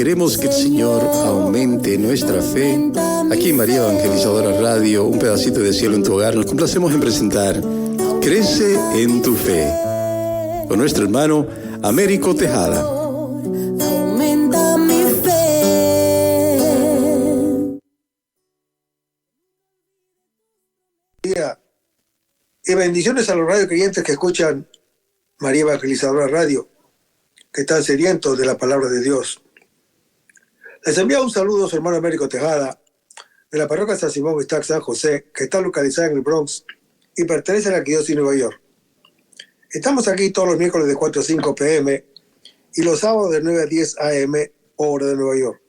queremos que el Señor aumente nuestra fe. Aquí en María Evangelizadora Radio, un pedacito de cielo en tu hogar, nos complacemos en presentar Crece en tu fe, con nuestro hermano Américo Tejada. Aumenta mi fe. Y bendiciones a los radio creyentes que escuchan María Evangelizadora Radio, que están sedientos de la palabra de Dios. Les envío un saludo a su hermano Américo Tejada, de la parroquia San Simón Wistac San José, que está localizada en el Bronx y pertenece a la Arquidiócesis de Nueva York. Estamos aquí todos los miércoles de 4 a 5 p.m. y los sábados de 9 a 10 a.m. hora de Nueva York.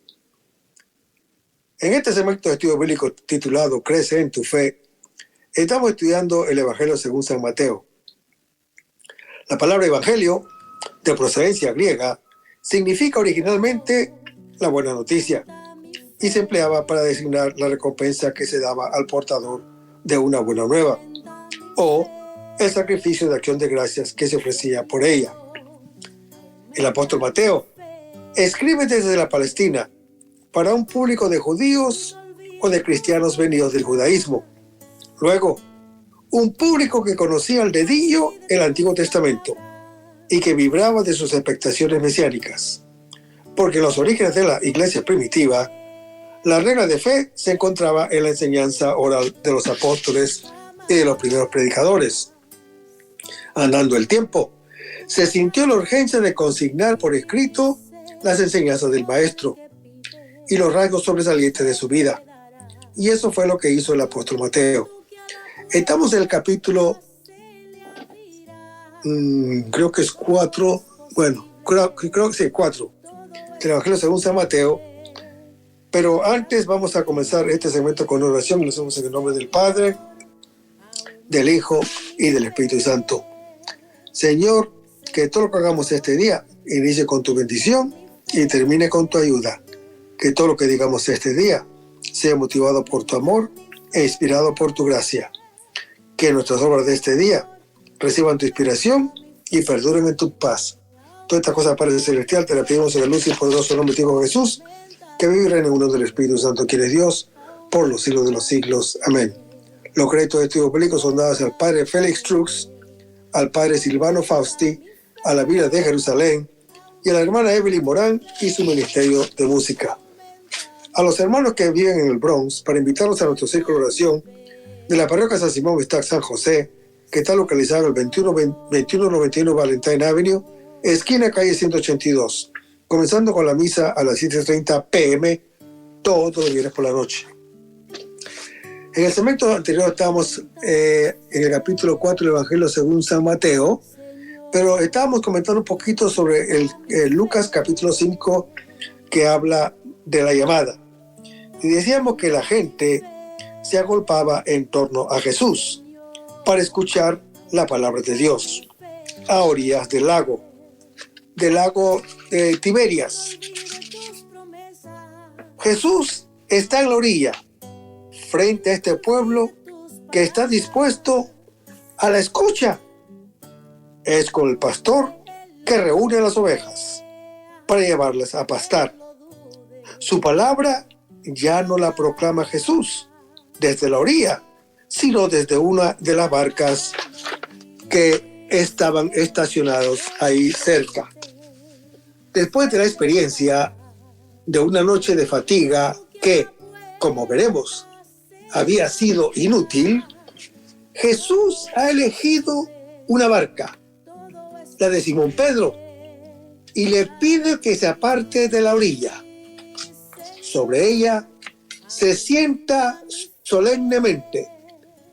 En este segmento de estudio bíblico titulado Crece en tu fe, estamos estudiando el Evangelio según San Mateo. La palabra evangelio, de procedencia griega, significa originalmente la buena noticia y se empleaba para designar la recompensa que se daba al portador de una buena nueva o el sacrificio de acción de gracias que se ofrecía por ella. El apóstol Mateo escribe desde la Palestina para un público de judíos o de cristianos venidos del judaísmo. Luego, un público que conocía al dedillo el Antiguo Testamento y que vibraba de sus expectaciones mesiánicas. Porque en los orígenes de la iglesia primitiva, la regla de fe se encontraba en la enseñanza oral de los apóstoles y de los primeros predicadores. Andando el tiempo, se sintió la urgencia de consignar por escrito las enseñanzas del maestro y los rasgos sobresalientes de su vida. Y eso fue lo que hizo el apóstol Mateo. Estamos en el capítulo, creo que es 4, creo que sí, 4, del Evangelio según San Mateo. Pero antes vamos a comenzar este segmento con oración. Lo hacemos en el nombre del Padre, del Hijo y del Espíritu Santo. Señor, que todo lo que hagamos este día inicie con tu bendición y termine con tu ayuda. Que todo lo que digamos este día sea motivado por tu amor e inspirado por tu gracia. Que nuestras obras de este día reciban tu inspiración y perduren en tu paz. Todas estas cosas, Padre Celestial, te las pedimos en el luz y poderoso nombre de Hijo Jesús, que vive y reina en uno del Espíritu Santo, quien es Dios, por los siglos de los siglos. Amén. Los créditos de estudio público son dados al Padre Félix Trux, al Padre Silvano Fausti, a la Villa de Jerusalén y a la hermana Evelyn Morán y su ministerio de música. A los hermanos que viven en el Bronx, para invitarlos a nuestro círculo de oración de la parroquia San Simón Wistac San José, que está localizado en el 2191 Valentine Avenue, esquina calle 182, comenzando con la misa a las 7:30 p.m. todos los viernes por la noche. En el segmento anterior estábamos en el capítulo 4 del Evangelio según San Mateo, pero estábamos comentando un poquito sobre el Lucas capítulo 5, que habla de la llamada. Y decíamos que la gente se agolpaba en torno a Jesús para escuchar la palabra de Dios a orillas del lago de Tiberias. Jesús está en la orilla, frente a este pueblo que está dispuesto a la escucha. Es con el pastor que reúne a las ovejas para llevarlas a pastar. Su palabra ya no la proclama Jesús desde la orilla, sino desde una de las barcas que estaban estacionados ahí cerca. Después de la experiencia de una noche de fatiga que, como veremos, había sido inútil, Jesús ha elegido una barca, la de Simón Pedro, y le pide que se aparte de la orilla. Sobre ella se sienta solemnemente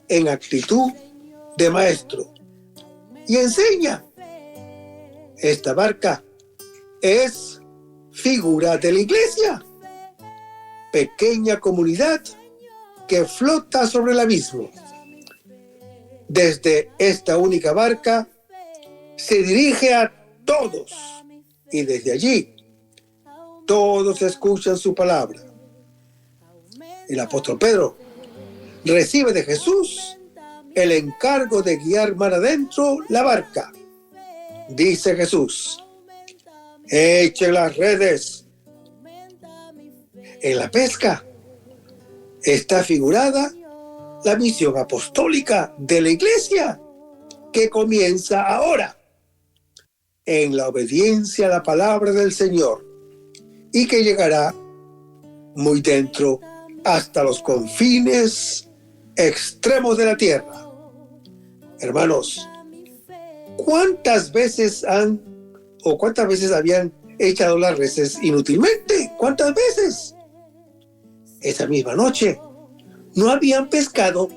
en actitud de maestro y enseña. Esta barca es figura de la iglesia, pequeña comunidad que flota sobre el abismo. Desde esta única barca se dirige a todos y desde allí todos escuchan su palabra. El apóstol Pedro recibe de Jesús el encargo de guiar mar adentro la barca. Dice Jesús: echen las redes En la pesca está figurada la misión apostólica de la Iglesia, que comienza ahora en la obediencia a la palabra del Señor y que llegará muy dentro hasta los confines extremos de la tierra. Hermanos, ¿cuántas veces habían echado las redes inútilmente? ¿Cuántas veces? Esa misma noche no habían pescado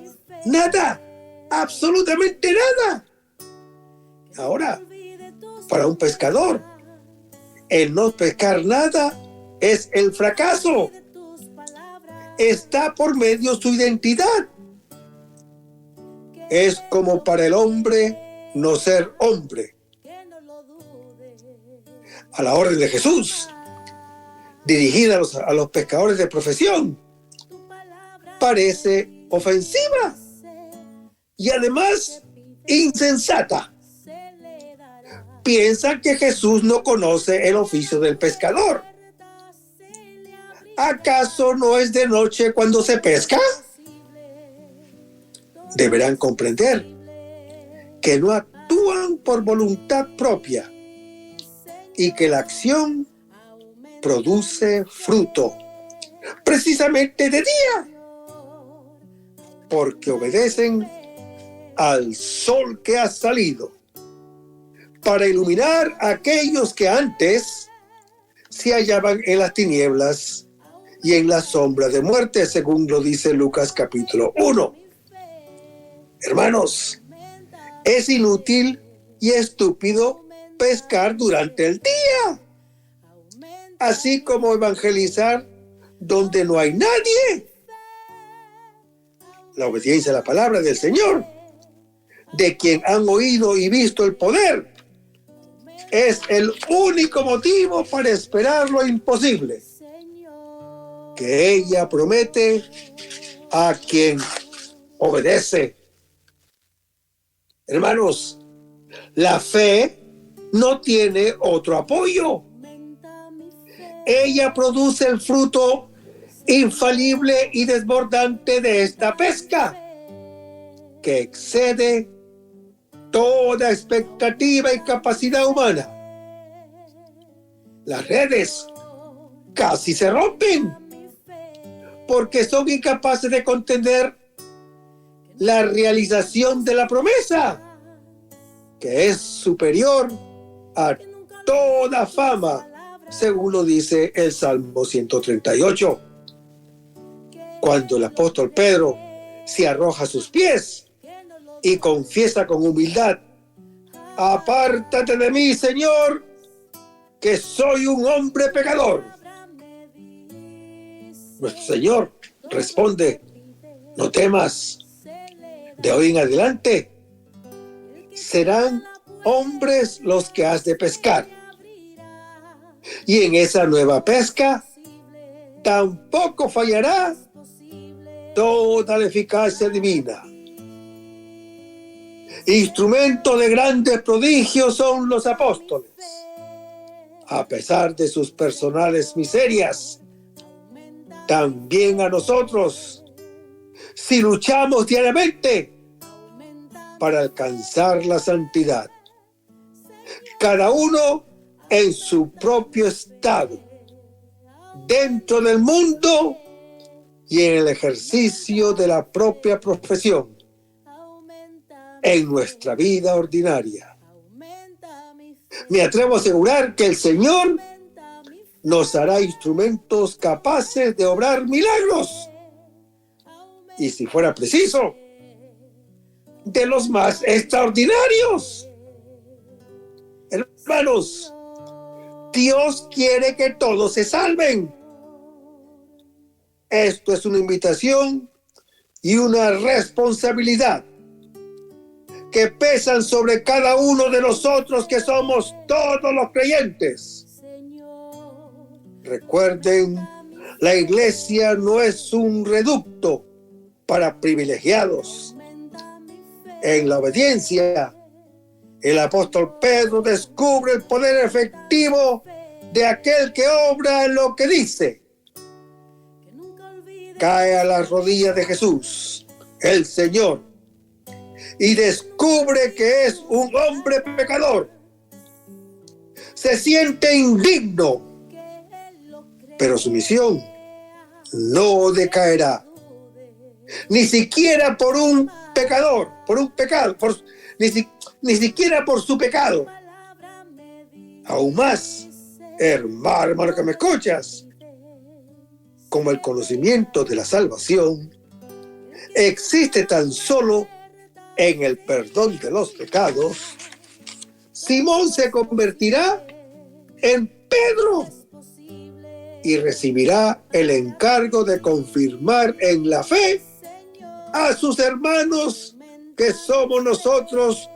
nada, absolutamente nada. Ahora, para un pescador, el no pescar nada es el fracaso. Está por medio su identidad. Es como para el hombre no ser hombre. A la orden de Jesús, dirigida a los pescadores de profesión, parece ofensiva y además insensata. Piensan que Jesús no conoce el oficio del pescador. ¿Acaso no es de noche cuando se pesca? Deberán comprender que no actúan por voluntad propia y que la acción produce fruto precisamente de día, porque obedecen al sol que ha salido para iluminar a aquellos que antes se hallaban en las tinieblas y en la sombra de muerte, según lo dice Lucas capítulo 1. Hermanos, es inútil y estúpido pescar durante el día, así como evangelizar donde no hay nadie. La obediencia a la palabra del Señor, de quien han oído y visto el poder, es el único motivo para esperar lo imposible, que ella promete a quien obedece. Hermanos, la fe no tiene otro apoyo. Ella produce el fruto infalible y desbordante de esta pesca, que excede toda expectativa y capacidad humana. Las redes casi se rompen porque son incapaces de contener la realización de la promesa, que es superior a toda fama, según lo dice el Salmo 138. Cuando el apóstol Pedro se arroja a sus pies y confiesa con humildad: apártate de mí, Señor, que soy un hombre pecador. Nuestro Señor responde: no temas, de hoy en adelante serán hombres los que has de pescar. Y en esa nueva pesca tampoco fallará toda la eficacia divina. Instrumento de grandes prodigios son los apóstoles. A pesar de sus personales miserias, también a nosotros, si luchamos diariamente para alcanzar la santidad, cada uno en su propio estado, dentro del mundo y en el ejercicio de la propia profesión, en nuestra vida ordinaria. Me atrevo a asegurar que el Señor nos hará instrumentos capaces de obrar milagros, y si fuera preciso, de los más extraordinarios. Hermanos, Dios quiere que todos se salven. Esto es una invitación y una responsabilidad que pesan sobre cada uno de nosotros, que somos todos los creyentes. Recuerden, la iglesia no es un reducto para privilegiados. En la obediencia, el apóstol Pedro descubre el poder efectivo de aquel que obra lo que dice, cae a las rodillas de Jesús, el Señor, y descubre que es un hombre pecador. Se siente indigno, pero su misión no decaerá, ni siquiera por un pecador, ni siquiera por su pecado. Aún más, hermano que me escuchas, como el conocimiento de la salvación existe tan solo en el perdón de los pecados, Simón se convertirá en Pedro y recibirá el encargo de confirmar en la fe a sus hermanos, que somos nosotros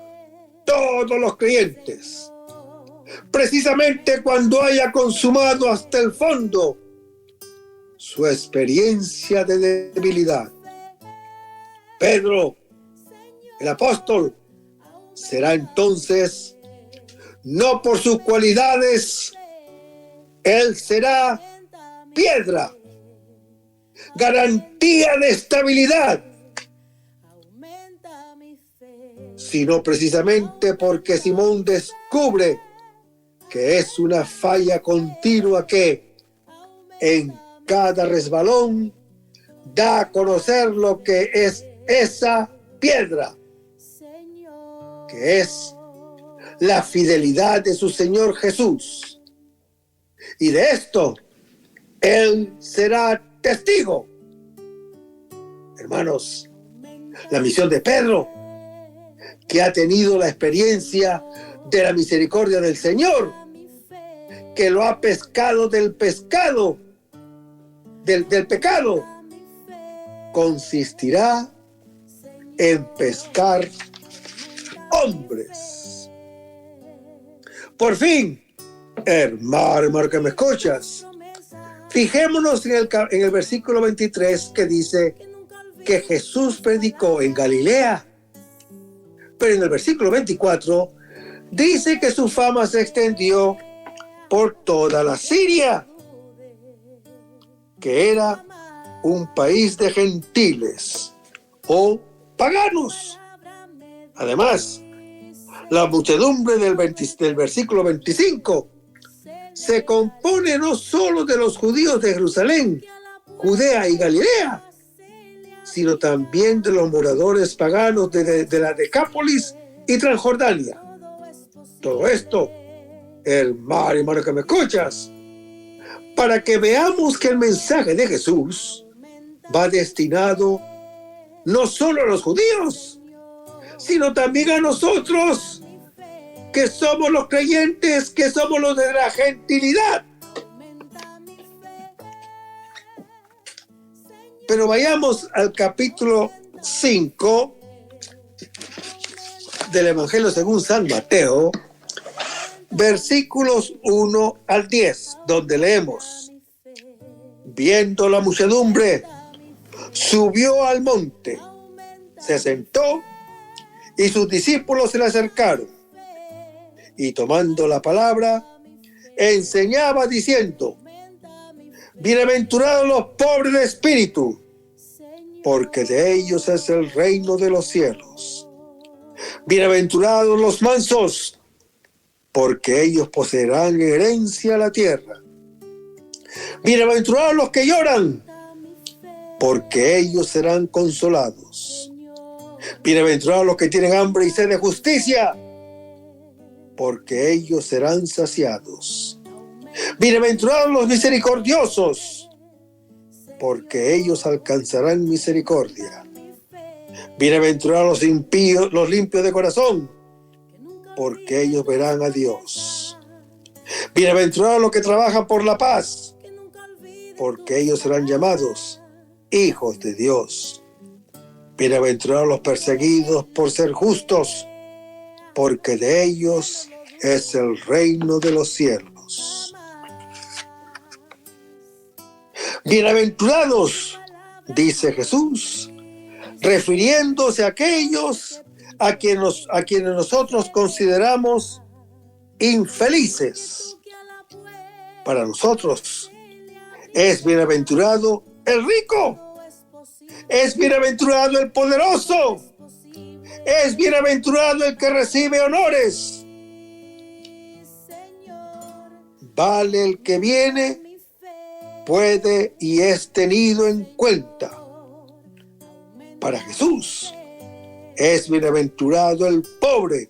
todos los creyentes. Precisamente cuando haya consumado hasta el fondo su experiencia de debilidad, Pedro, el apóstol, será entonces, no por sus cualidades, él será piedra, garantía de estabilidad, sino precisamente porque Simón descubre que es una falla continua que en cada resbalón da a conocer lo que es esa piedra, que es la fidelidad de su Señor Jesús. Y de esto Él será testigo. Hermanos, la misión de Pedro, que ha tenido la experiencia de la misericordia del Señor, que lo ha pescado del pecado, consistirá en pescar hombres. Por fin, hermano que me escuchas, fijémonos en el versículo 23 que dice que Jesús predicó en Galilea, pero en el versículo 24 dice que su fama se extendió por toda la Siria, que era un país de gentiles o paganos. Además, la muchedumbre del versículo 25 se compone no solo de los judíos de Jerusalén, Judea y Galilea, sino también de los moradores paganos de la Decápolis y Transjordania. Todo esto, hermano que me escuchas, para que veamos que el mensaje de Jesús va destinado no solo a los judíos, sino también a nosotros, que somos los creyentes, que somos los de la gentilidad. Pero vayamos al capítulo 5 del Evangelio según San Mateo, versículos 1 al 10, donde leemos: viendo la muchedumbre, subió al monte, se sentó y sus discípulos se le acercaron, y tomando la palabra, enseñaba diciendo: bienaventurados los pobres de espíritu, porque de ellos es el reino de los cielos. Bienaventurados los mansos, porque ellos poseerán herencia la tierra. Bienaventurados los que lloran, porque ellos serán consolados. Bienaventurados los que tienen hambre y sed de justicia, porque ellos serán saciados. Bienaventurados los misericordiosos, porque ellos alcanzarán misericordia. Bienaventurados los limpios de corazón, porque ellos verán a Dios. Bienaventurados los que trabajan por la paz, porque ellos serán llamados hijos de Dios. Bienaventurados los perseguidos por ser justos, porque de ellos es el reino de los cielos. Bienaventurados, dice Jesús, refiriéndose a aquellos a quienes nosotros consideramos infelices. Para nosotros es bienaventurado el rico, Es bienaventurado el poderoso. Es bienaventurado el que recibe honores. Vale el que viene, puede y es tenido en cuenta. Para Jesús, es bienaventurado el pobre.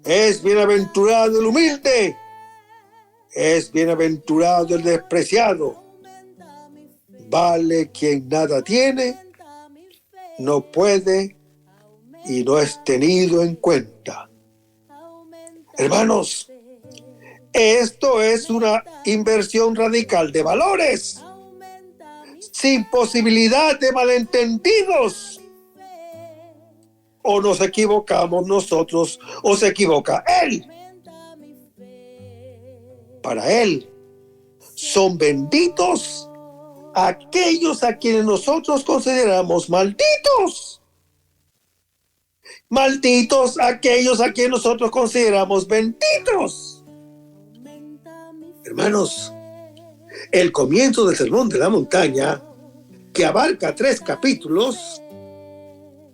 Es bienaventurado el humilde. Es bienaventurado el despreciado. Vale quien nada tiene, no puede y no es tenido en cuenta. Hermanos, esto es una inversión radical de valores, sin posibilidad de malentendidos. O nos equivocamos nosotros o se equivoca Él. Para Él son benditos aquellos a quienes nosotros consideramos malditos. Malditos aquellos a quienes nosotros consideramos benditos. Hermanos, el comienzo del Sermón de la Montaña, que abarca 3 capítulos,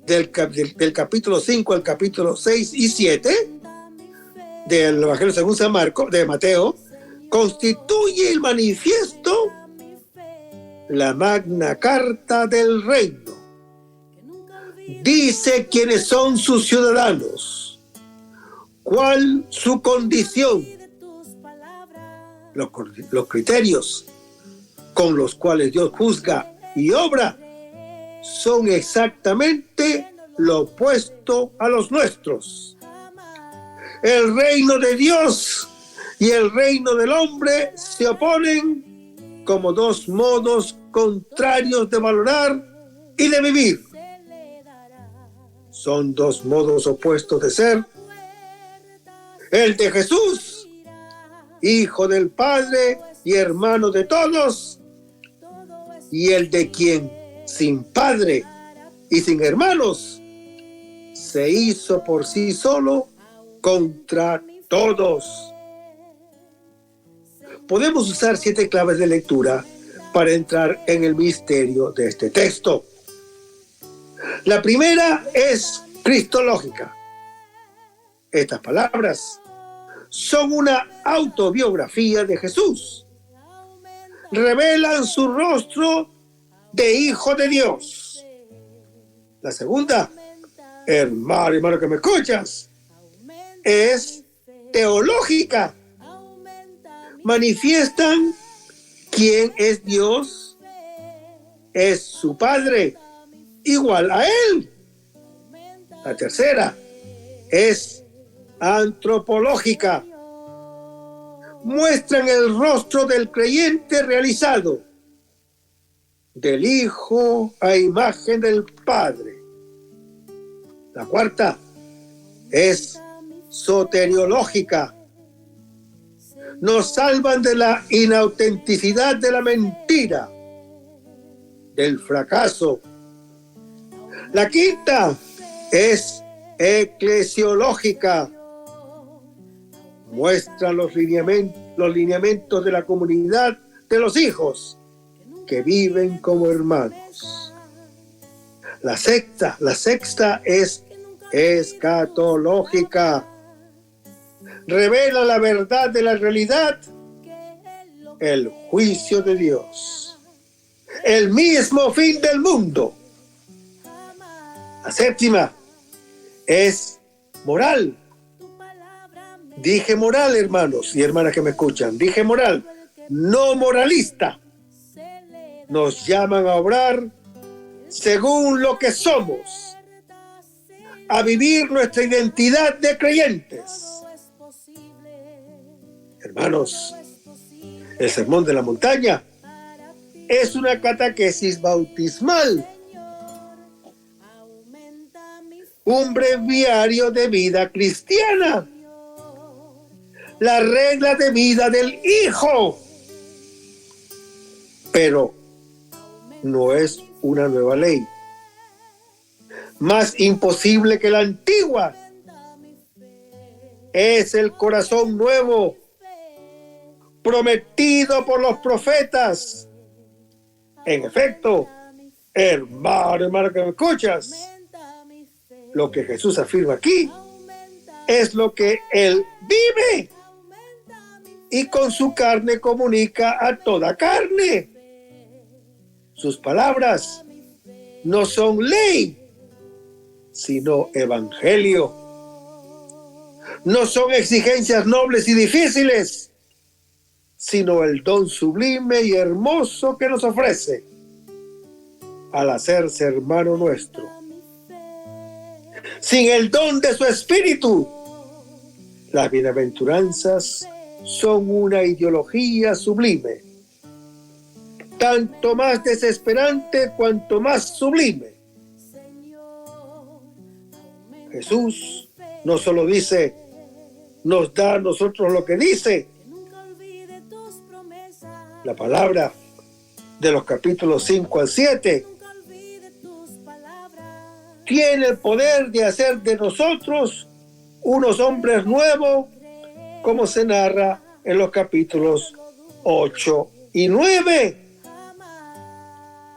del capítulo 5 al capítulo 6 y 7, del Evangelio según San Marcos, de Mateo, constituye el manifiesto, la magna carta del reino. Dice quiénes son sus ciudadanos, cuál su condición, los criterios con los cuales Dios juzga y obra son exactamente lo opuesto a los nuestros. El reino de Dios y el reino del hombre se oponen como 2 modos contrarios de valorar y de vivir. Son 2 modos opuestos de ser. El de Jesús, Hijo del Padre y hermano de todos, y el de quien, sin padre y sin hermanos, se hizo por sí solo contra todos. Podemos usar 7 claves de lectura para entrar en el misterio de este texto. La primera es cristológica. Estas palabras son una autobiografía de Jesús. Revelan su rostro de Hijo de Dios. La segunda, hermano que me escuchas, es teológica. Manifiestan quién es Dios, es su Padre, igual a Él. La tercera es antropológica. Muestran el rostro del creyente realizado, del Hijo a imagen del Padre. La cuarta es soteriológica. Nos salvan de la inautenticidad de la mentira, del fracaso. La quinta es eclesiológica. Muestra los lineamientos de la comunidad de los hijos que viven como hermanos. La sexta es escatológica. Revela la verdad de la realidad, el juicio de Dios, el mismo fin del mundo. La séptima es moral. Dije moral, hermanos y hermanas que me escuchan. Dije moral, no moralista. Nos llaman a obrar según lo que somos, a vivir nuestra identidad de creyentes. Hermanos, el Sermón de la Montaña es una catequesis bautismal, un breviario de vida cristiana, la regla de vida del Hijo, pero no es una nueva ley, más imposible que la antigua. Es el corazón nuevo, prometido por los profetas. En efecto, hermano que me escuchas, lo que Jesús afirma aquí es lo que Él vive y con su carne comunica a toda carne. Sus palabras no son ley, sino evangelio. No son exigencias nobles y difíciles, sino el don sublime y hermoso que nos ofrece al hacerse hermano nuestro. Sin el don de su espíritu, las bienaventuranzas son una ideología sublime, tanto más desesperante cuanto más sublime. Jesús no solo dice, nos da a nosotros lo que dice. La palabra de los capítulos 5 al 7 tiene el poder de hacer de nosotros unos hombres nuevos, como se narra en los capítulos 8 y 9.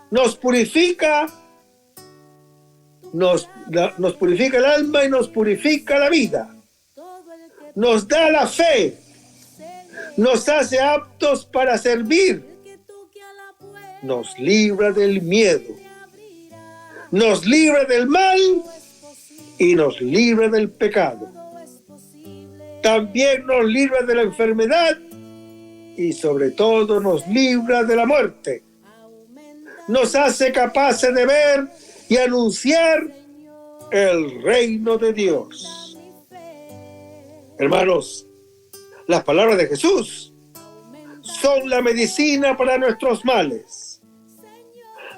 Nos purifica, nos purifica el alma y nos purifica la vida. Nos da la fe, nos hace aptos para servir, nos libra del miedo, nos libra del mal y nos libra del pecado. También nos libra de la enfermedad y sobre todo nos libra de la muerte. Nos hace capaces de ver y anunciar el reino de Dios. Hermanos, las palabras de Jesús son la medicina para nuestros males.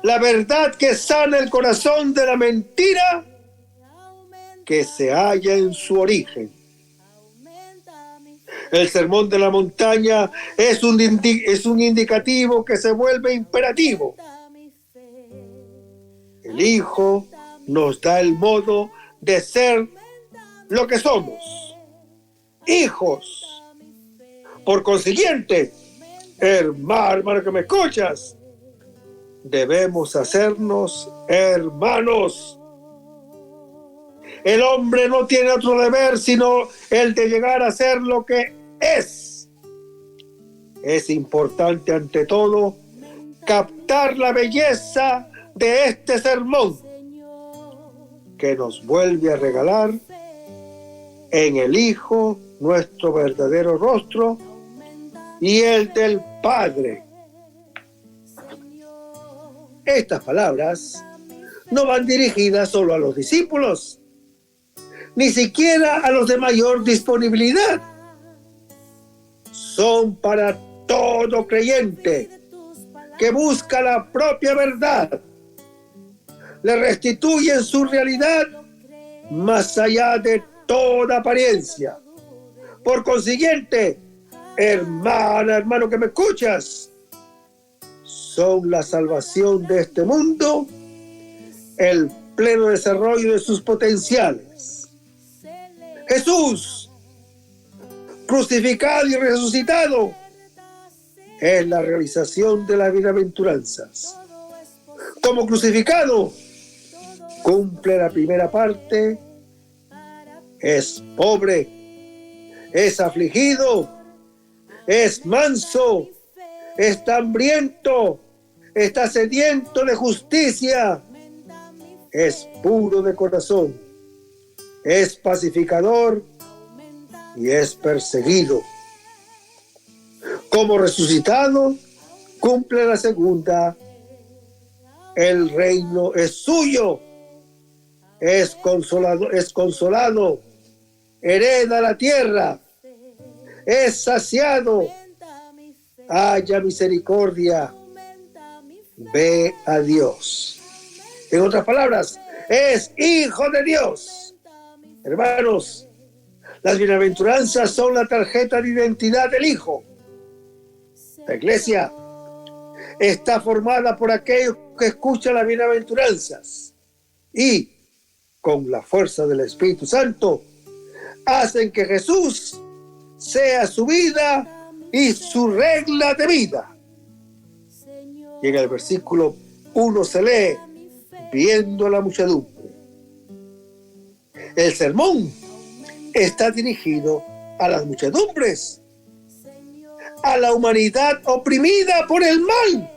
La verdad que sana el corazón de la mentira que se halla en su origen. El sermón de la montaña es un indicativo que se vuelve imperativo. El Hijo nos da el modo de ser lo que somos, hijos. Por consiguiente, hermano que me escuchas, debemos hacernos hermanos. El hombre no tiene otro deber sino el de llegar a ser lo que es. Es importante ante todo captar la belleza de este sermón que nos vuelve a regalar en el Hijo nuestro verdadero rostro y el del Padre. Estas palabras no van dirigidas solo a los discípulos, ni siquiera a los de mayor disponibilidad. Son para todo creyente que busca la propia verdad. Le restituyen su realidad más allá de toda apariencia. Por consiguiente, hermano que me escuchas, son la salvación de este mundo, el pleno desarrollo de sus potenciales. Jesús, crucificado y resucitado, es la realización de las bienaventuranzas. Como crucificado, cumple la primera parte, es pobre, es afligido, es manso, está hambriento, está sediento de justicia, es puro de corazón, es pacificador y es perseguido. Como resucitado, cumple la segunda. El reino es suyo, es consolado, hereda la tierra, es saciado, haya misericordia, ve a Dios. En otras palabras, es hijo de Dios. Hermanos, las bienaventuranzas son la tarjeta de identidad del Hijo. La iglesia está formada por aquellos que escuchan las bienaventuranzas y, con la fuerza del Espíritu Santo, hacen que Jesús sea su vida y su regla de vida. Y en el versículo 1 se lee: viendo a la muchedumbre. El sermón está dirigido a las muchedumbres, a la humanidad oprimida por el mal,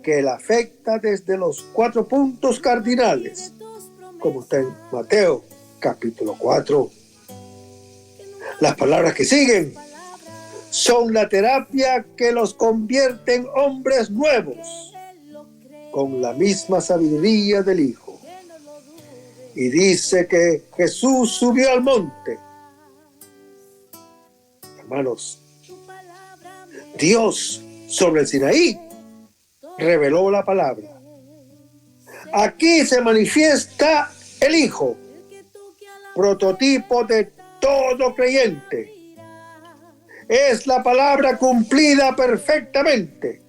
que la afecta desde los 4 puntos cardinales, como está en Mateo capítulo 4. Las palabras que siguen son la terapia que los convierte en hombres nuevos, con la misma sabiduría del Hijo. Y dice que Jesús subió al monte. Hermanos, Dios sobre el Sinaí reveló la palabra. Aquí se manifiesta el Hijo, prototipo de todo creyente. Es la palabra cumplida perfectamente.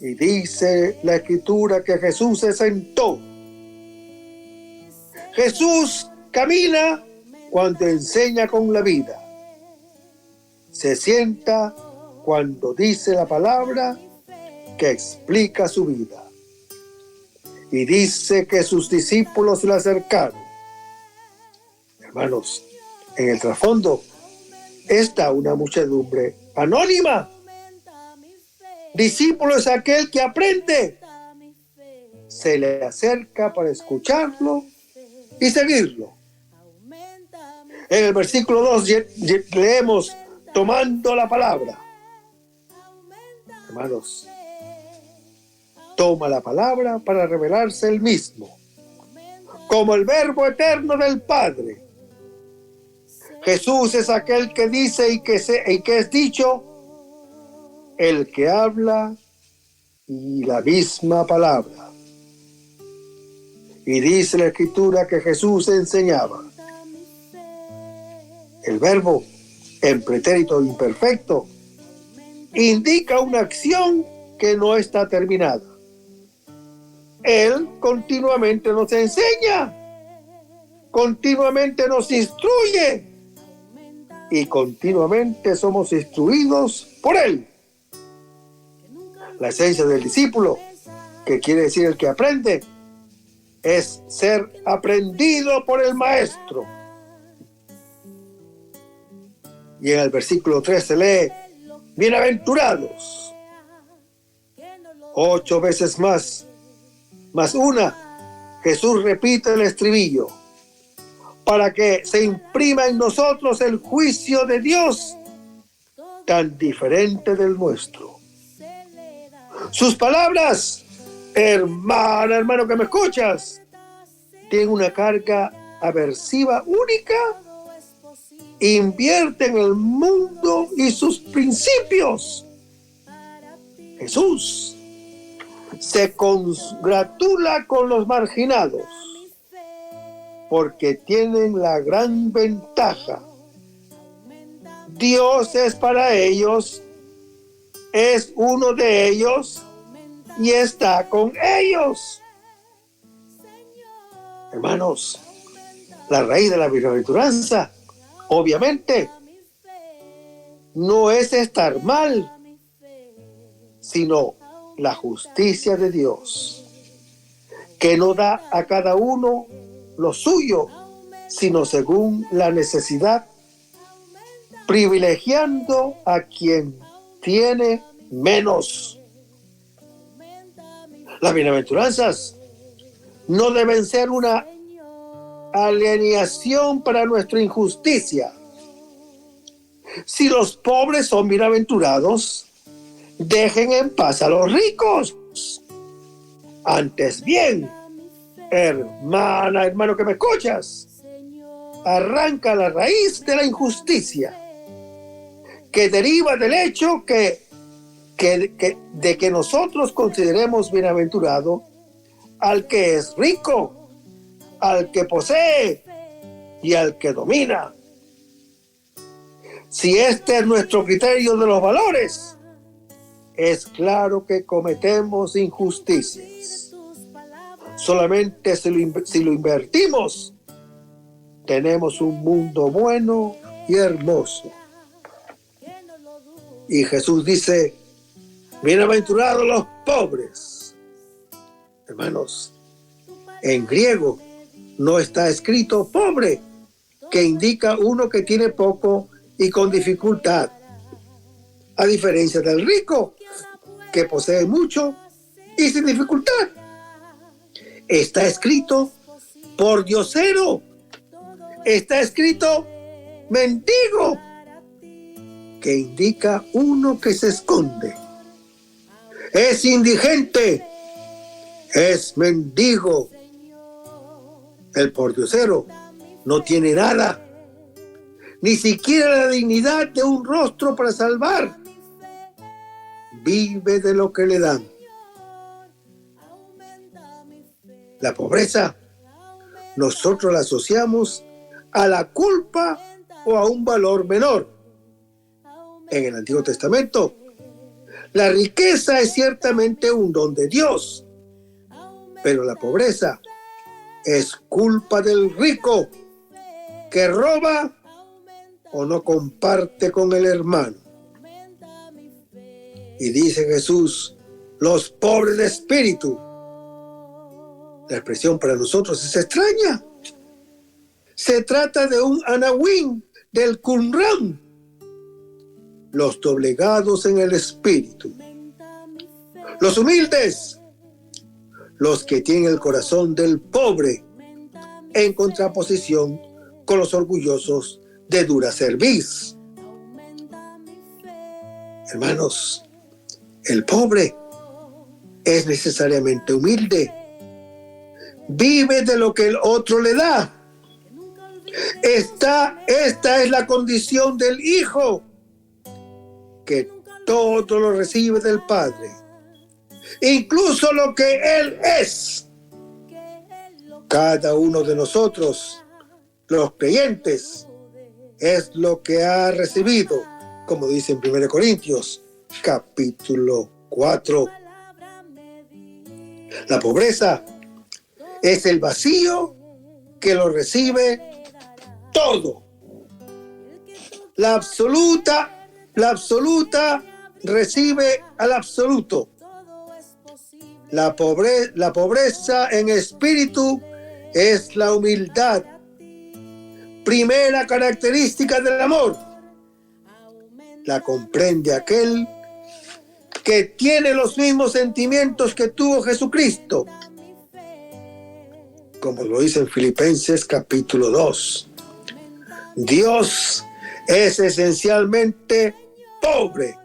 Y dice la Escritura que Jesús se sentó. Jesús camina cuando enseña con la vida. Se sienta cuando dice la palabra que explica su vida. Y dice que sus discípulos se le acercaron. Hermanos, en el trasfondo está una muchedumbre anónima. Discípulo es aquel que aprende, se le acerca para escucharlo y seguirlo. En el versículo 2 leemos tomando la palabra. Hermanos, toma la palabra para revelarse él mismo, como el verbo eterno del Padre. Jesús es aquel que dice y que es dicho, el que habla y la misma palabra. Y dice la Escritura que Jesús enseñaba. El verbo en pretérito imperfecto indica una acción que no está terminada. Él continuamente nos enseña, continuamente nos instruye y continuamente somos instruidos por Él. La esencia del discípulo, que quiere decir el que aprende, es ser aprendido por el Maestro. Y en el versículo 3 se lee, bienaventurados. 8 veces más una, Jesús repite el estribillo, para que se imprima en nosotros el juicio de Dios, tan diferente del nuestro. Sus palabras, hermano que me escuchas, tienen una carga aversiva única. Invierte en el mundo y sus principios. Jesús se congratula con los marginados porque tienen la gran ventaja. Dios es para ellos, es uno de ellos y está con ellos. Hermanos, la raíz de la bienaventuranza, obviamente, no es estar mal, sino la justicia de Dios, que no da a cada uno lo suyo, sino según la necesidad, privilegiando a quien tiene menos. Las bienaventuranzas no deben ser una alienación para nuestra injusticia. Si los pobres son bienaventurados, dejen en paz a los ricos. Antes bien, hermano que me escuchas, arranca la raíz de la injusticia, que deriva del hecho de que nosotros consideremos bienaventurado al que es rico, al que posee y al que domina. Si este es nuestro criterio de los valores, es claro que cometemos injusticias. Solamente si lo invertimos, tenemos un mundo bueno y hermoso. Y Jesús dice, bienaventurados los pobres, Hermanos, en griego no está escrito pobre, que indica uno que tiene poco y con dificultad, a diferencia del rico, que posee mucho y sin dificultad. Está escrito pordiosero, está escrito mendigo, que indica uno que se esconde. Es indigente, es mendigo. El pordiosero no tiene nada, ni siquiera la dignidad de un rostro para salvar. Vive de lo que le dan. La pobreza, nosotros la asociamos a la culpa o a un valor menor. En el Antiguo Testamento, la riqueza es ciertamente un don de Dios, pero la pobreza es culpa del rico que roba o no comparte con el hermano. Y dice Jesús, los pobres de espíritu. La expresión para nosotros es extraña. Se trata de un anahuín del Qumran, los doblegados en el espíritu, los humildes, los que tienen el corazón del pobre, en contraposición con los orgullosos de dura cerviz. Hermanos, el pobre es necesariamente humilde, vive de lo que el otro le da. Esta es la condición del hijo, que todo lo recibe del Padre, incluso lo que Él es. Cada uno de nosotros, los creyentes, es lo que ha recibido, como dice en 1 Corintios, capítulo 4. La pobreza es el vacío que lo recibe todo. La absoluta recibe al absoluto. La pobreza en espíritu es la humildad, primera característica del amor. La comprende aquel que tiene los mismos sentimientos que tuvo Jesucristo, como lo dice en Filipenses capítulo 2. Dios es esencialmente pobre,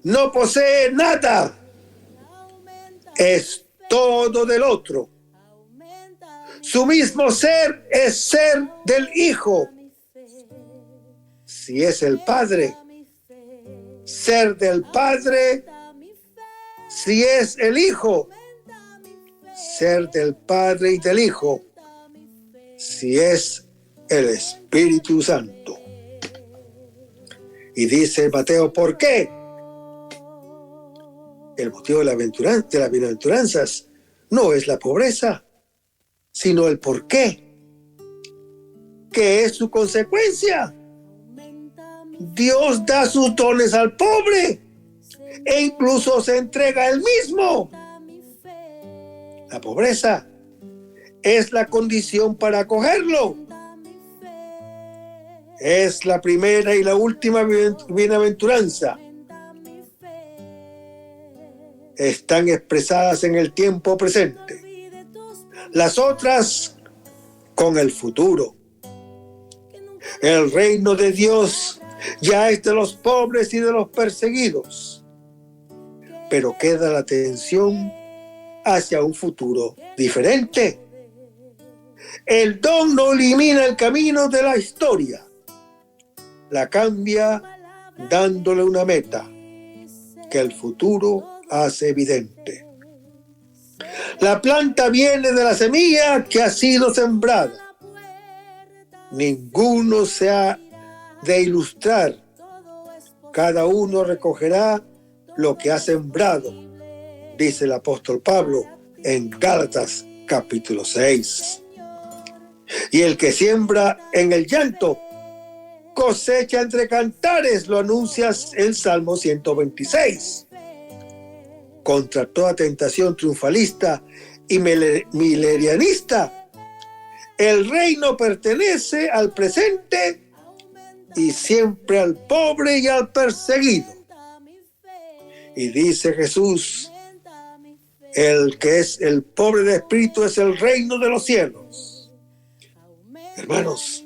no posee nada, es todo del otro. Su mismo ser es ser del Hijo. Si es el Padre, ser del Padre. Si es el Hijo, ser del Padre y del Hijo. Si es el Espíritu Santo. Y dice Mateo, ¿por qué? El motivo de las bienaventuranzas no es la pobreza, sino el por qué, que es su consecuencia. Dios da sus dones al pobre e incluso se entrega él mismo. La pobreza es la condición para acogerlo. Es la primera y la última bienaventuranza. Están expresadas en el tiempo presente. Las otras con el futuro. El reino de Dios ya es de los pobres y de los perseguidos, pero queda la atención hacia un futuro diferente. El don no elimina el camino de la historia, la cambia dándole una meta que el futuro hace evidente. La planta viene de la semilla que ha sido sembrada. Ninguno se ha de ilustrar. Cada uno recogerá lo que ha sembrado, dice el apóstol Pablo en Gálatas capítulo 6. Y el que siembra en el llanto, cosecha entre cantares, lo anuncia el Salmo 126. contra toda tentación triunfalista y milerianista. El reino pertenece al presente y siempre al pobre y al perseguido. Y dice Jesús, el que es el pobre de espíritu es el reino de los cielos. Hermanos,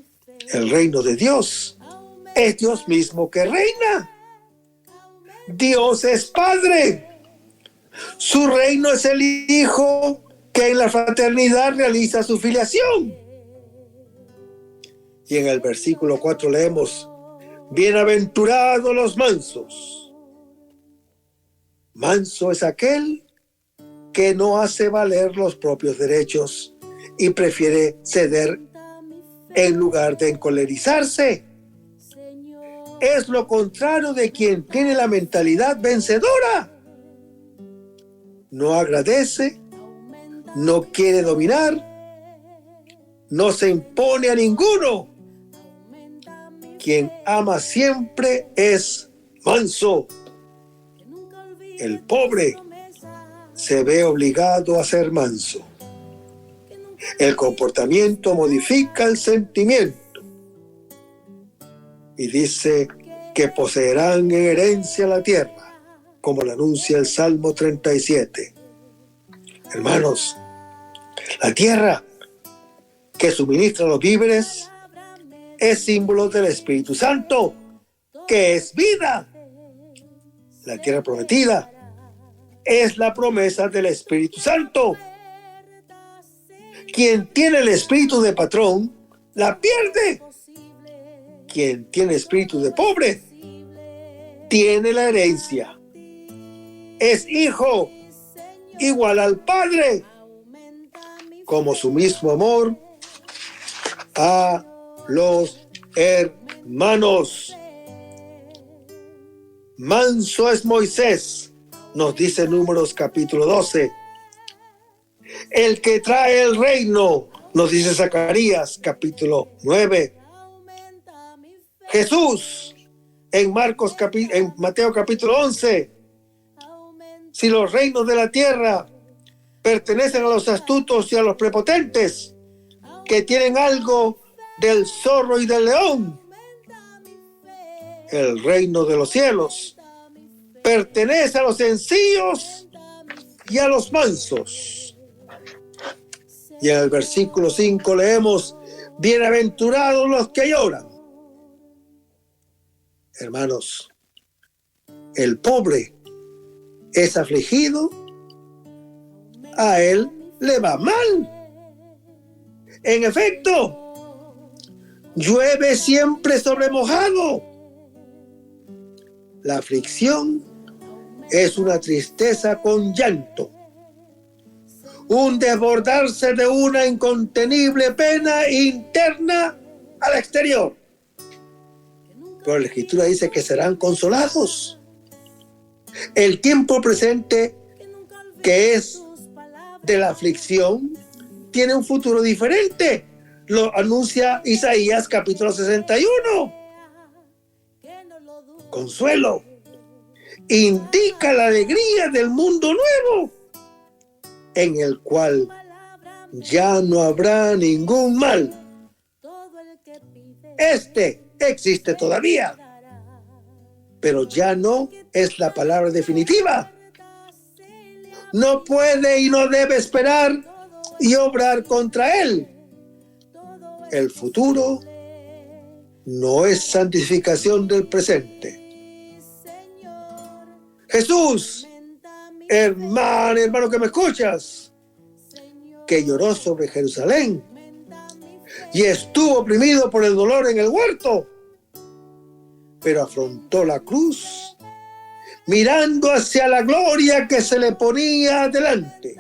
el reino de Dios es Dios mismo que reina. Dios es Padre. Su reino es el Hijo que en la fraternidad realiza su filiación. Y en el versículo 4 leemos, bienaventurados los mansos. Manso es aquel que no hace valer los propios derechos y prefiere ceder en lugar de encolerizarse. Es lo contrario de quien tiene la mentalidad vencedora. No agradece, no quiere dominar, no se impone a ninguno. Quien ama siempre es manso. El pobre se ve obligado a ser manso. El comportamiento modifica el sentimiento. Y dice que poseerán en herencia la tierra, como lo anuncia el Salmo 37. Hermanos, la tierra que suministra los víveres es símbolo del Espíritu Santo, que es vida. La tierra prometida es la promesa del Espíritu Santo. Quien tiene el espíritu de patrón, la pierde. Quien tiene espíritu de pobre, tiene la herencia. Es hijo igual al Padre, como su mismo amor a los hermanos. Manso es Moisés, nos dice Números capítulo 12. El que trae el reino, nos dice Zacarías capítulo 9. Jesús en Mateo capítulo 11. Si los reinos de la tierra pertenecen a los astutos y a los prepotentes, que tienen algo del zorro y del león, el reino de los cielos pertenece a los sencillos y a los mansos. Y en el versículo 5 leemos, bienaventurados los que lloran. Hermanos, el pobre es afligido, a él le va mal. En efecto, llueve siempre sobre mojado. La aflicción es una tristeza con llanto, un desbordarse de una incontenible pena interna al exterior. Pero la Escritura dice que serán consolados. El tiempo presente, que es de la aflicción, tiene un futuro diferente. Lo anuncia Isaías capítulo 61. Consuelo indica la alegría del mundo nuevo, en el cual ya no habrá ningún mal. Este existe todavía, pero ya no es la palabra definitiva. No puede y no debe esperar y obrar contra él. El futuro no es santificación del presente. Jesús, hermano que me escuchas, que lloró sobre Jerusalén y estuvo oprimido por el dolor en el huerto, pero afrontó la cruz mirando hacia la gloria que se le ponía delante.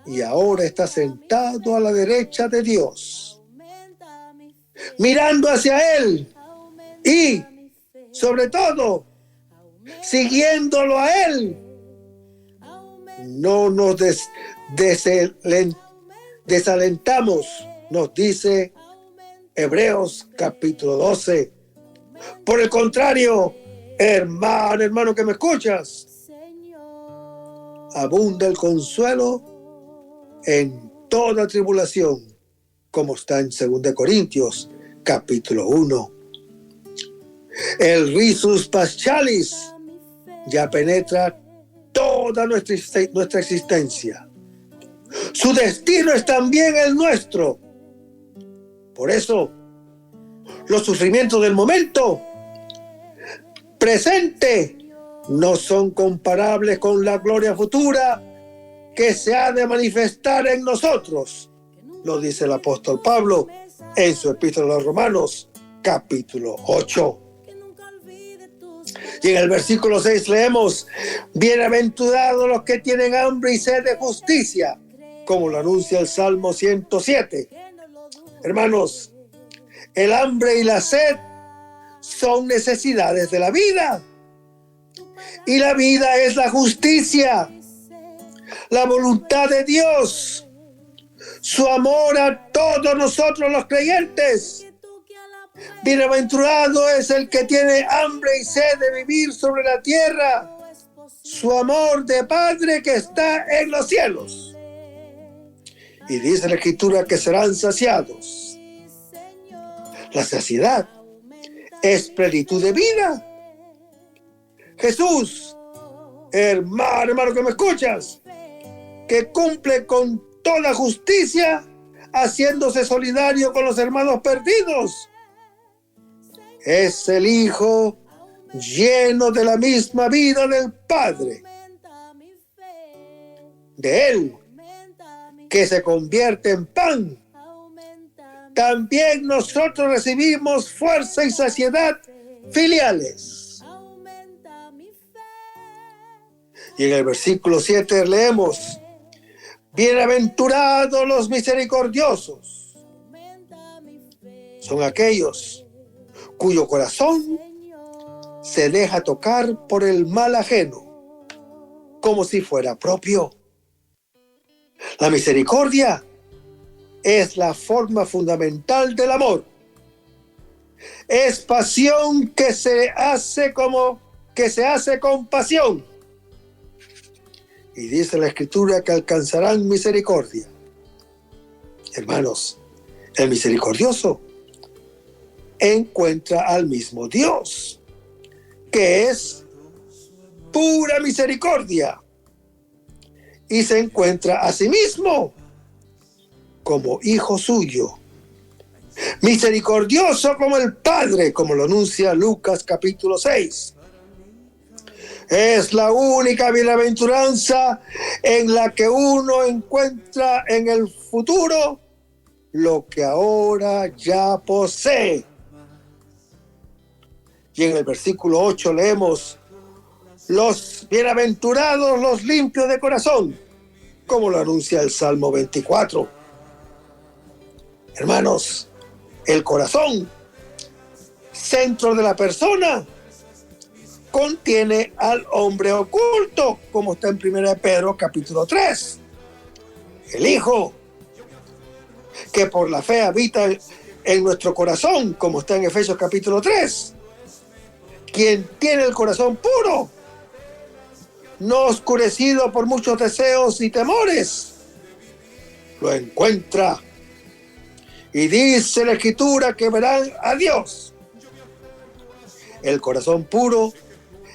Y ahora está sentado a la derecha de Dios, mirando hacia Él y, sobre todo, siguiéndolo a Él. No nos desalentamos, nos dice Hebreos capítulo 12. Por el contrario, hermano que me escuchas, abunda el consuelo en toda tribulación, como está en 2 Corintios, capítulo 1. El risus paschalis ya penetra toda nuestra existencia. Su destino es también el nuestro. Por eso, los sufrimientos del momento presente no son comparables con la gloria futura que se ha de manifestar en nosotros, lo dice el apóstol Pablo en su epístola a los Romanos, capítulo 8. Y en el versículo 6 leemos: bienaventurados los que tienen hambre y sed de justicia, como lo anuncia el Salmo 107. Hermanos, el hambre y la sed son necesidades de la vida. Y la vida es la justicia, la voluntad de Dios, su amor a todos nosotros los creyentes. Bienaventurado es el que tiene hambre y sed de vivir sobre la tierra, su amor de Padre que está en los cielos. Y dice la Escritura que serán saciados. La saciedad es plenitud de vida. Jesús, hermano que me escuchas, que cumple con toda justicia, haciéndose solidario con los hermanos perdidos, es el Hijo lleno de la misma vida del Padre. De Él, que se convierte en pan, también nosotros recibimos fuerza y saciedad filiales. Y en el versículo 7 leemos: bienaventurados los misericordiosos. Son aquellos cuyo corazón se deja tocar por el mal ajeno, como si fuera propio. La misericordia es la forma fundamental del amor. Es pasión que se hace con pasión. Y dice la Escritura que alcanzarán misericordia. Hermanos, el misericordioso encuentra al mismo Dios, que es pura misericordia, y se encuentra a sí mismo como hijo suyo, misericordioso como el Padre, como lo anuncia Lucas capítulo 6. Es la única bienaventuranza en la que uno encuentra en el futuro lo que ahora ya posee. Y en el versículo 8 leemos: los bienaventurados los limpios de corazón, como lo anuncia el Salmo 24. Hermanos, el corazón, centro de la persona, contiene al hombre oculto, como está en 1 Pedro capítulo 3. El Hijo, que por la fe habita en nuestro corazón, como está en Efesios capítulo 3. Quien tiene el corazón puro, no oscurecido por muchos deseos y temores, lo encuentra. Y dice la Escritura que verán a Dios. El corazón puro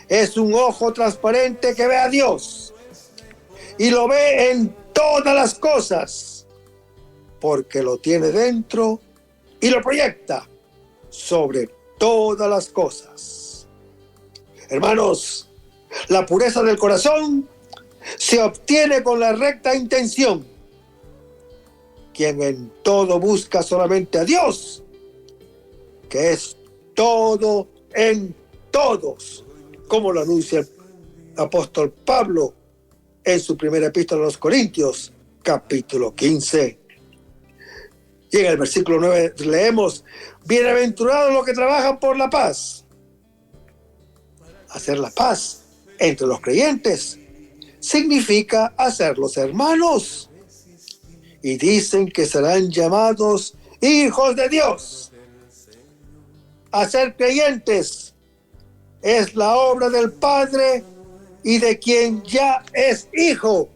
es un ojo transparente que ve a Dios y lo ve en todas las cosas, porque lo tiene dentro y lo proyecta sobre todas las cosas. Hermanos, la pureza del corazón se obtiene con la recta intención. Quien en todo busca solamente a Dios, que es todo en todos, como lo anuncia el apóstol Pablo en su primera epístola a los Corintios, capítulo 15. Y en el versículo 9 leemos: bienaventurados los que trabajan por la paz. Hacer la paz entre los creyentes significa hacerlos hermanos. Y dicen que serán llamados hijos de Dios. Hacer creyentes es la obra del Padre y de quien ya es hijo.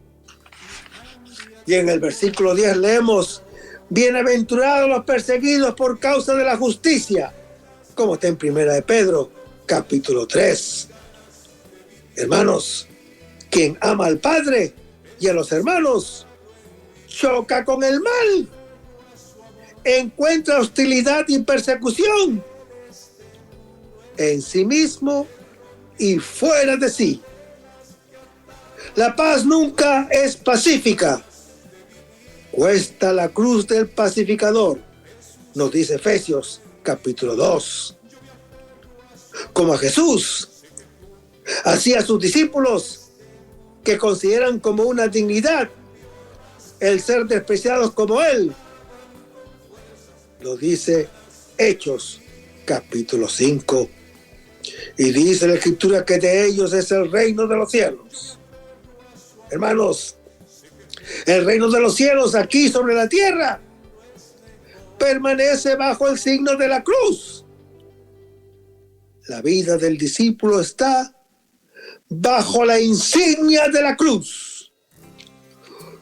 Y en el versículo 10 leemos: bienaventurados los perseguidos por causa de la justicia, como está en Primera de Pedro, capítulo 3. Hermanos, quien ama al Padre y a los hermanos, choca con el mal, encuentra hostilidad y persecución en sí mismo y fuera de sí. La paz nunca es pacífica. Cuesta la cruz del pacificador, nos dice Efesios capítulo 2. Como a Jesús, así a sus discípulos, que consideran como una dignidad el ser despreciados como Él, lo dice Hechos capítulo 5. Y dice la Escritura que de ellos es el reino de los cielos. Hermanos, el reino de los cielos aquí sobre la tierra permanece bajo el signo de la cruz. La vida del discípulo está bajo la insignia de la cruz,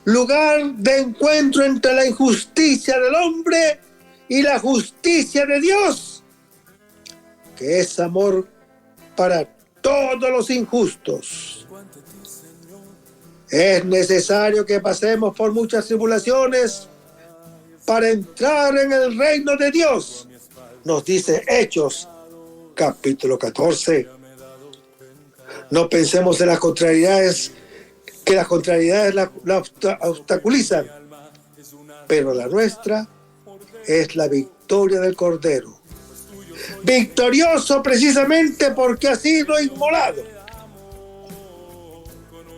lugar de encuentro entre la injusticia del hombre y la justicia de Dios, que es amor para todos los injustos. Es necesario que pasemos por muchas tribulaciones para entrar en el reino de Dios, nos dice Hechos capítulo 14. No pensemos en las contrariedades, que las contrariedades la obstaculizan, pero la nuestra es la victoria del Cordero, victorioso precisamente porque ha sido inmolado.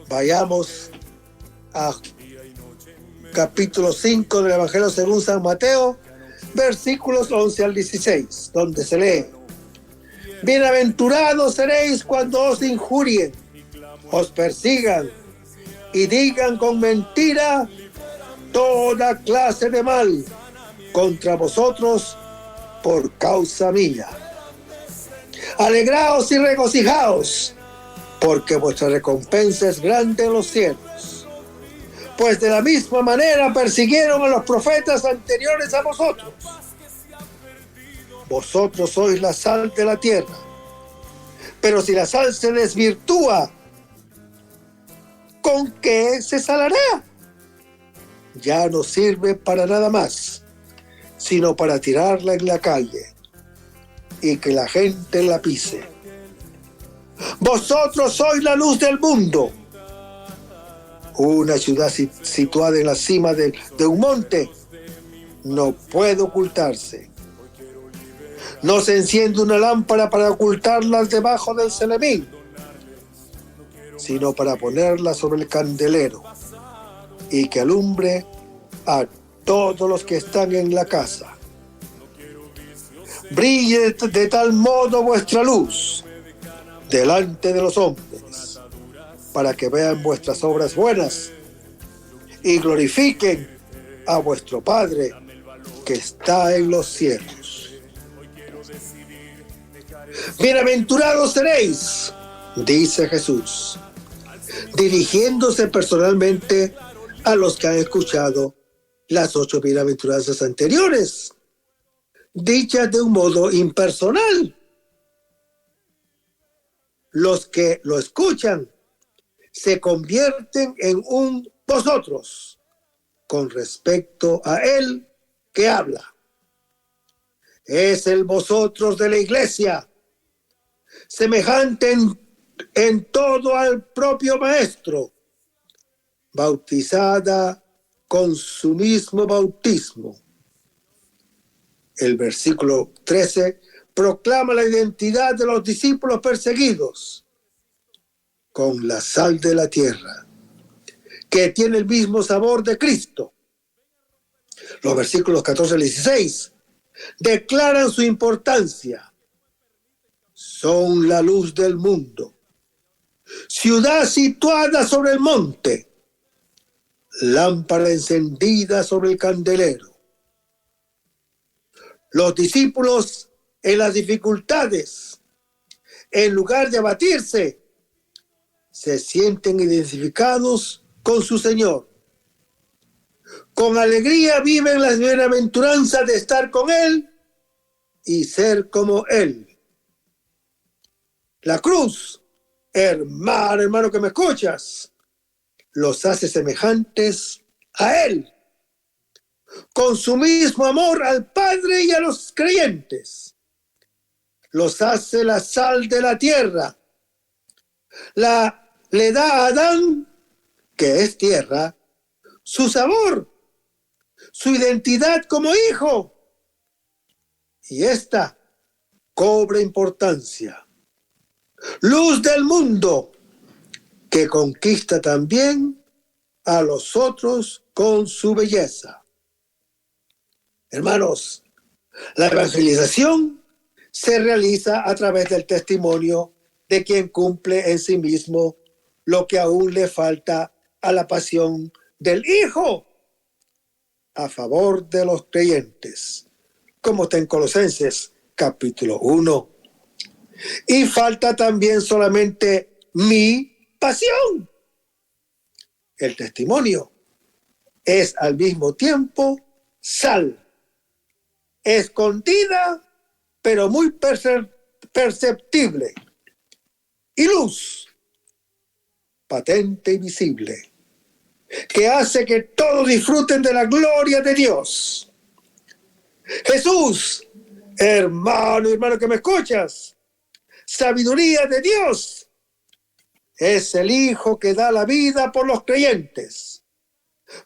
Vayamos a capítulo 5 del Evangelio según San Mateo, versículos 11 al 16, donde se lee: bienaventurados seréis cuando os injurien, os persigan y digan con mentira toda clase de mal contra vosotros por causa mía. Alegraos y regocijaos, porque vuestra recompensa es grande en los cielos. Pues de la misma manera persiguieron a los profetas anteriores a vosotros. Vosotros sois la sal de la tierra. Pero si la sal se desvirtúa, ¿con qué se salará? Ya no sirve para nada más, sino para tirarla en la calle y que la gente la pise. Vosotros sois la luz del mundo. Una ciudad situada en la cima de un monte no puede ocultarse. No se enciende una lámpara para ocultarla debajo del celemín, sino para ponerla sobre el candelero y que alumbre a todos los que están en la casa. Brille de tal modo vuestra luz delante de los hombres, para que vean vuestras obras buenas y glorifiquen a vuestro Padre que está en los cielos. Bienaventurados seréis, dice Jesús, dirigiéndose personalmente a los que han escuchado las 8 bienaventuranzas anteriores, dichas de un modo impersonal. Los que lo escuchan se convierten en un vosotros con respecto a él que habla. Es el vosotros de la iglesia, semejante en todo al propio Maestro, bautizada con su mismo bautismo. El versículo 13 proclama la identidad de los discípulos perseguidos con la sal de la tierra, que tiene el mismo sabor de Cristo. Los versículos 14 al 16 declaran su importancia. Son la luz del mundo, ciudad situada sobre el monte, lámpara encendida sobre el candelero. Los discípulos en las dificultades, en lugar de abatirse, se sienten identificados con su Señor. Con alegría viven las bienaventuranzas de estar con Él y ser como Él. La cruz, hermano que me escuchas, los hace semejantes a Él, con su mismo amor al Padre y a los creyentes. Los hace la sal de la tierra. Le da a Adán, que es tierra, su sabor, su identidad como hijo. Y esta cobra importancia. Luz del mundo, que conquista también a los otros con su belleza. Hermanos, la evangelización se realiza a través del testimonio de quien cumple en sí mismo lo que aún le falta a la pasión del Hijo a favor de los creyentes, como está en Colosenses capítulo 1. Y falta también solamente mi pasión. El testimonio es al mismo tiempo sal, escondida pero muy perceptible, y luz, patente y visible, que hace que todos disfruten de la gloria de Dios. Jesús, hermano que me escuchas, sabiduría de Dios, es el Hijo que da la vida por los creyentes.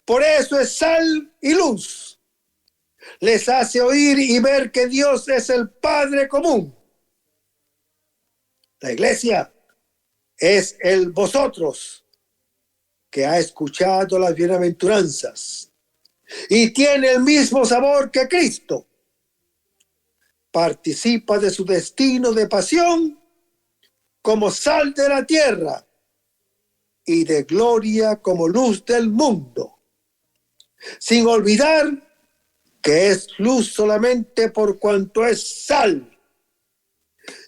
Por eso es sal y luz. Les hace oír y ver que Dios es el Padre común. La iglesia es el vosotros, que ha escuchado las bienaventuranzas y tiene el mismo sabor que Cristo. Participa de su destino de pasión como sal de la tierra y de gloria como luz del mundo, sin olvidar que es luz solamente por cuanto es sal.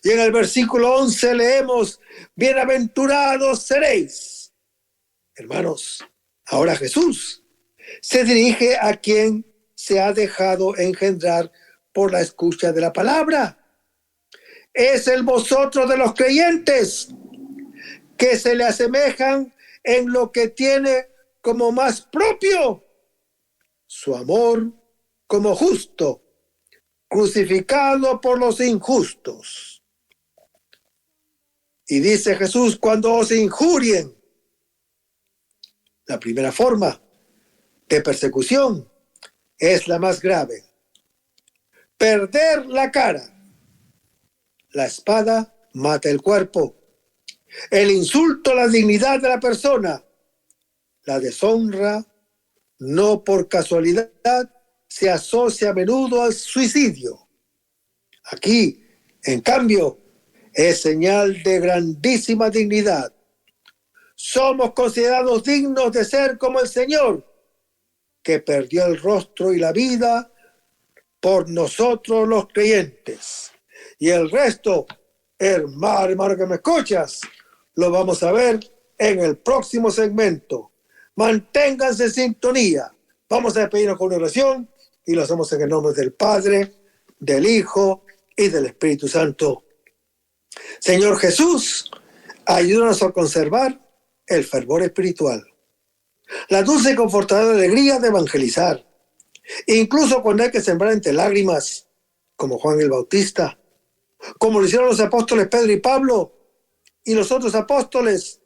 Y en el versículo 11 leemos: bienaventurados seréis. Hermanos, ahora Jesús se dirige a quien se ha dejado engendrar por la escucha de la palabra. Es el vosotros de los creyentes, que se le asemejan en lo que tiene como más propio su amor como justo, crucificado por los injustos. Y dice Jesús: cuando os injurien. La primera forma de persecución es la más grave. Perder la cara. La espada mata el cuerpo. El insulto a la dignidad de la persona. La deshonra, no por casualidad, se asocia a menudo al suicidio. Aquí, en cambio, es señal de grandísima dignidad. Somos considerados dignos de ser como el Señor, que perdió el rostro y la vida por nosotros los creyentes. Y el resto, hermano que me escuchas, lo vamos a ver en el próximo segmento. Manténganse en sintonía. Vamos a despedirnos con una oración y lo hacemos en el nombre del Padre, del Hijo y del Espíritu Santo. Señor Jesús, ayúdanos a conservar el fervor espiritual, la dulce y confortadora alegría de evangelizar, incluso cuando hay que sembrar entre lágrimas, como Juan el Bautista, como lo hicieron los apóstoles Pedro y Pablo y los otros apóstoles,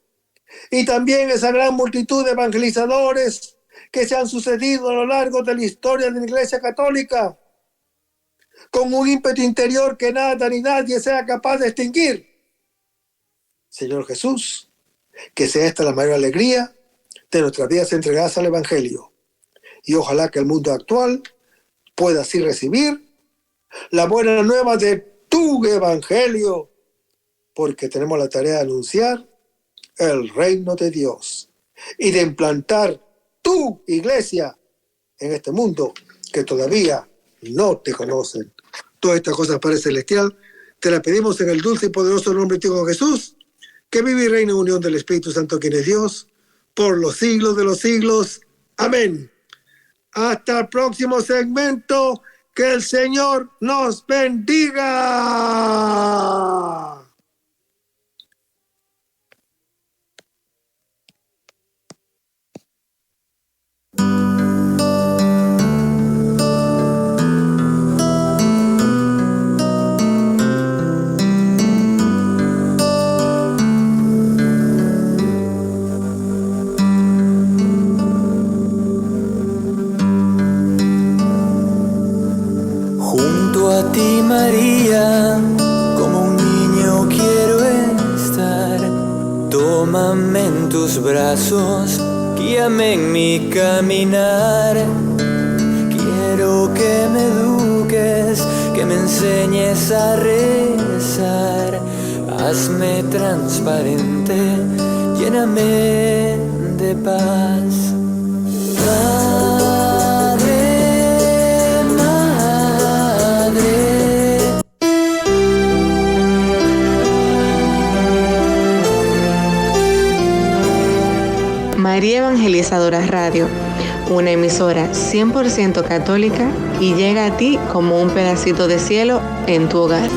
y también esa gran multitud de evangelizadores que se han sucedido a lo largo de la historia de la Iglesia Católica, con un ímpetu interior que nada ni nadie sea capaz de extinguir. Señor Jesús, que sea esta la mayor alegría de nuestras vidas entregadas al Evangelio, y ojalá que el mundo actual pueda así recibir la buena nueva de tu Evangelio, porque tenemos la tarea de anunciar el reino de Dios y de implantar tu iglesia en este mundo que todavía no te conocen. Todas estas cosas, Padre Celestial, te las pedimos en el dulce y poderoso nombre de tu Hijo Jesús, que vive y reina en unión del Espíritu Santo, quien es Dios, por los siglos de los siglos. Amén. Hasta el próximo segmento. Que el Señor nos bendiga. María, como un niño quiero estar. Tómame en tus brazos, guíame en mi caminar. Quiero que me eduques, que me enseñes a rezar. Hazme transparente, lléname de paz. María Evangelizadora Radio, una emisora 100% católica y llega a ti como un pedacito de cielo en tu hogar.